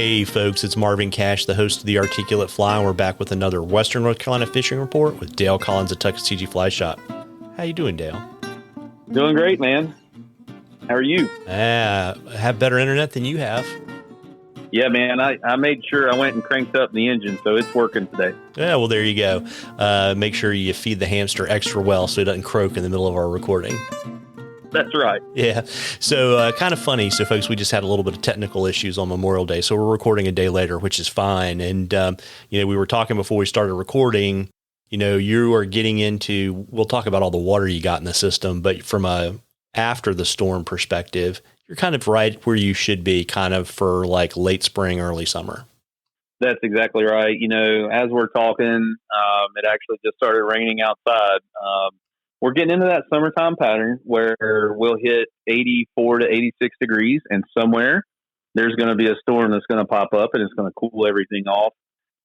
Hey folks, it's Marvin Cash, the host of The Articulate Fly, and we're back with another Western North Carolina fishing report with Dale Collins at Tuckaseegee Fly Shop. How you doing, Dale? Doing great, man. How are you? I have better internet than you have. Yeah, man. I made sure I went and cranked up the engine, so it's working today. Yeah, well, there you go. Make sure you feed the hamster extra well so he doesn't croak in the middle of our recording. That's right. Yeah. So kind of funny. So, folks, we just had a little bit of technical issues on Memorial Day. So we're recording a day later, which is fine. And, we were talking before we started recording, you are getting into, we'll talk about all the water you got in the system, but from a after the storm perspective, you're kind of right where you should be kind of for like late spring, early summer. That's exactly right. As we're talking, it actually just started raining outside. We're getting into that summertime pattern where we'll hit 84 to 86 degrees, and somewhere there's going to be a storm that's going to pop up and it's going to cool everything off.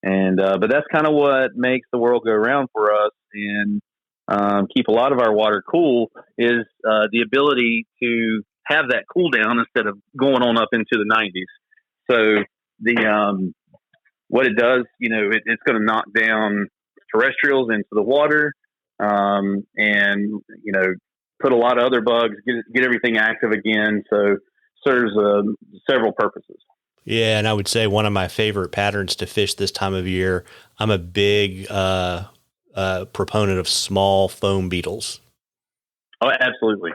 And but that's kind of what makes the world go round for us and keep a lot of our water cool is the ability to have that cool down instead of going on up into the 90s. So the what it does, it's going to knock down terrestrials into the water. And put a lot of other bugs, get everything active again. So serves several purposes. Yeah, and I would say one of my favorite patterns to fish this time of year. I'm a big proponent of small foam beetles. Oh, absolutely,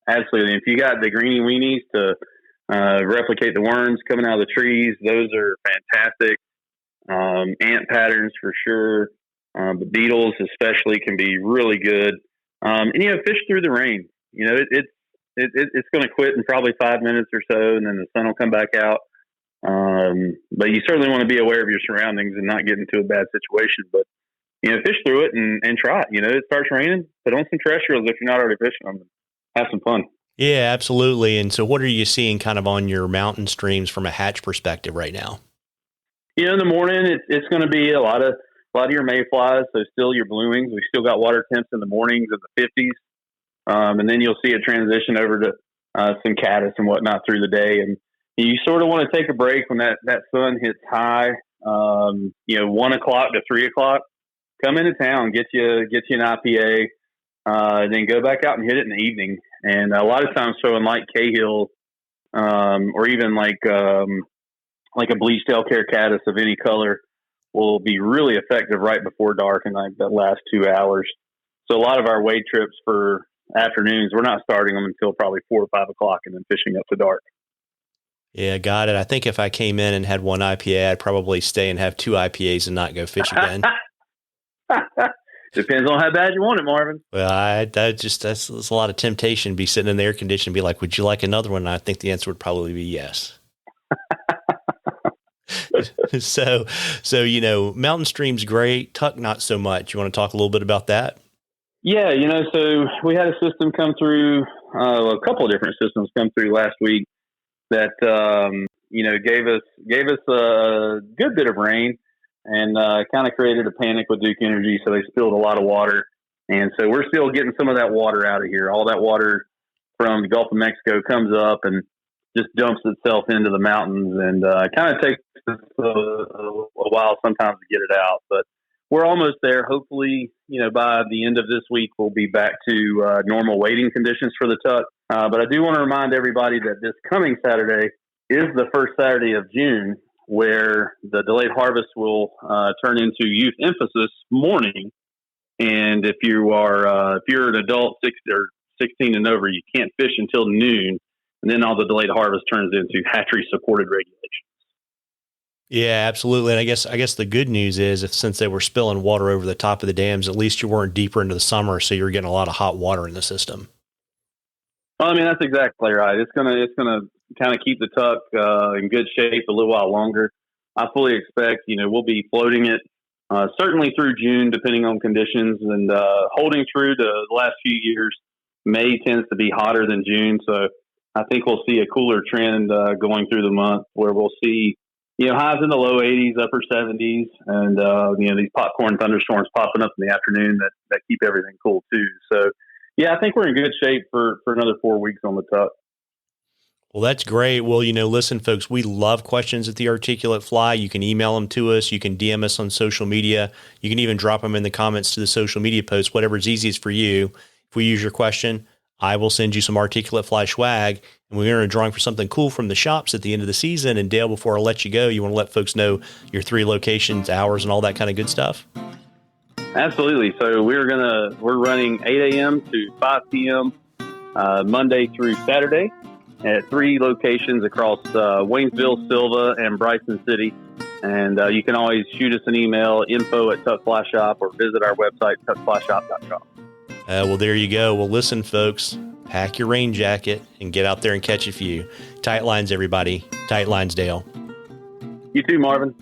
absolutely. If you got the greeny weenies to replicate the worms coming out of the trees, those are fantastic. Ant patterns for sure. The beetles especially can be really good. And, fish through the rain. It's going to quit in probably 5 minutes or so, and then the sun will come back out. But you certainly want to be aware of your surroundings and not get into a bad situation. But, fish through it and try it. It starts raining, put on some terrestrials if you're not already fishing them. Have some fun. Yeah, absolutely. And so what are you seeing kind of on your mountain streams from a hatch perspective right now? In the morning, it's going to be a lot of your mayflies, so still your bluings. We still got water temps in the mornings of the 50s. And then you'll see a transition over to some caddis and whatnot through the day. And you sort of want to take a break when that sun hits high, 1 o'clock to 3 o'clock. Come into town, get you an IPA, then go back out and hit it in the evening. And a lot of times throwing light Cahill or even like a bleached elk hair caddis of any color will be really effective right before dark in like that last 2 hours. So a lot of our wade trips for afternoons, we're not starting them until probably 4 or 5 o'clock and then fishing up to dark. Yeah, got it. I think if I came in and had one IPA, I'd probably stay and have 2 IPAs and not go fish again. Depends on how bad you want it, Marvin. Well, that's a lot of temptation to be sitting in the air conditioning and be like, would you like another one? And I think the answer would probably be yes. So, Mountain Stream's great. Tuck, not so much. You want to talk a little bit about that? Yeah, so we had a system come through, a couple of different systems come through last week that, gave us a good bit of rain and kind of created a panic with Duke Energy. So they spilled a lot of water. And so we're still getting some of that water out of here. All that water from the Gulf of Mexico comes up and just dumps itself into the mountains, and kind of takes a while sometimes to get it out. But we're almost there. Hopefully, by the end of this week, we'll be back to normal wading conditions for the Tuck. But I do want to remind everybody that this coming Saturday is the first Saturday of June, where the delayed harvest will turn into youth emphasis morning. And if you're an adult 16 and over, you can't fish until noon. And then all the delayed harvest turns into hatchery supported regulations. Yeah, absolutely. And I guess the good news is since they were spilling water over the top of the dams, at least you weren't deeper into the summer, so you're getting a lot of hot water in the system. Well, that's exactly right. It's gonna kind of keep the Tuck in good shape a little while longer. I fully expect we'll be floating it certainly through June, depending on conditions, and holding true to the last few years. May tends to be hotter than June, so I think we'll see a cooler trend going through the month where we'll see, highs in the low 80s, upper 70s, and, these popcorn thunderstorms popping up in the afternoon that keep everything cool too. So, yeah, I think we're in good shape for another 4 weeks on the Tuck. Well, that's great. Well, listen, folks, we love questions at the Articulate Fly. You can email them to us. You can DM us on social media. You can even drop them in the comments to the social media posts, whatever's easiest for you. If we use your question, I will send you some Articulate Fly swag, and we're going to drawing for something cool from the shops at the end of the season. And Dale, before I let you go, you want to let folks know your 3 locations, hours, and all that kind of good stuff? Absolutely. So we're running 8 a.m. to 5 p.m. Monday through Saturday at 3 locations across Waynesville, Silva, and Bryson City. And you can always shoot us an email, info@tuckflyshop, or visit our website, tuckflyshop.com. Well, there you go. Well, listen, folks, pack your rain jacket and get out there and catch a few. Tight lines, everybody. Tight lines, Dale. You too, Marvin.